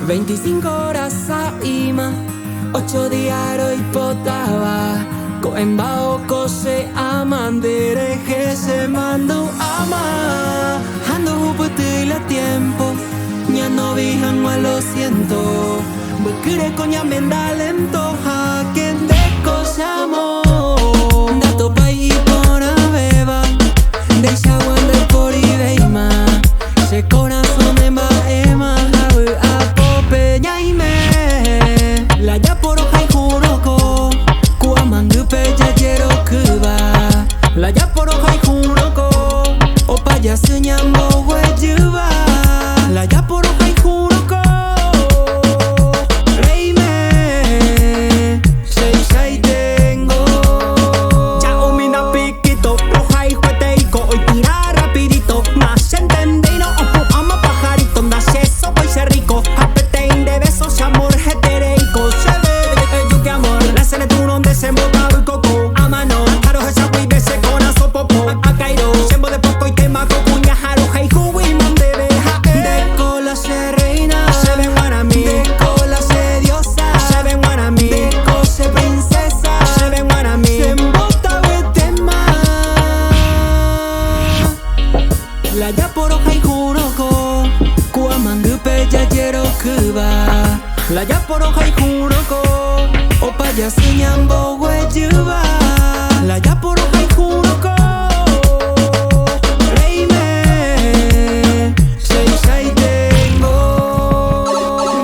25 horas saima 8 diaro ipotaba Koembao kose amandere que se mando ama Ando huputila tiempo Nya no vijan mal lo siento Bukure konya menda lento Haken de cosa amor Dato pai por beba Deixa wanda por ideima Se corazón de maema A pope nyaime La ya por hoja y juroko Kua mangupe ya quiero kuba La ya por hoja y juroko Opa ya se nyambo huejuba La ya por hoja y juroko Reime Seisai tengo Ya omina piquito Roja y jueteico Hoy tira rapidito Nace entendido Opo ama pajarito Nace eso voy ser rico Apetein de besos amor hetereico Se ve yo que amor La sele tu donde se embotaba el coco A mano Jaro esa hui bese corazón popo A cairo Sembo de poco y tema cocuña Jaro hey hui monde beja De cola se reina Se ven guanami De cola se diosa Se ven guanami De cose princesa Se ven guanami Se embota tema La ya por hoja y juroko Kua mangupe ya quiero kuba La ya por hoja y juroko Opa ya se nyambo huejuba La ya por hoja y juroko Reime Seisai tengo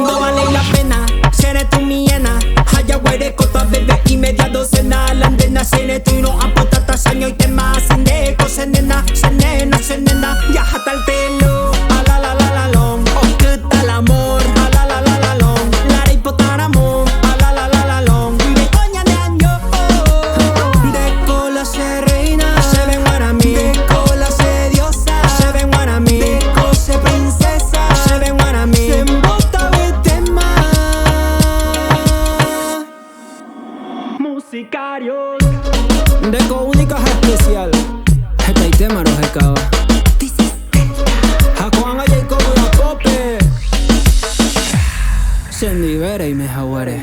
No vale la pena, seré tu miena Haya guaire cota bebé y media docena La andena seré tu y no apotata saño y tema Seneko, senena, senena, senena Ya hasta el pelo, a la long Oh, que tal amor, a la long La ripotaramo, a la long Me coña de año, De cola se reina Se ven guanami De cola se diosa Se ven guanami De cose princesa Se ven guanami Se embota tema Musicarios Deco única especial Heta y tema no jecaba Hakuan a Jacob y a Pope Sendi Vera y me jaguare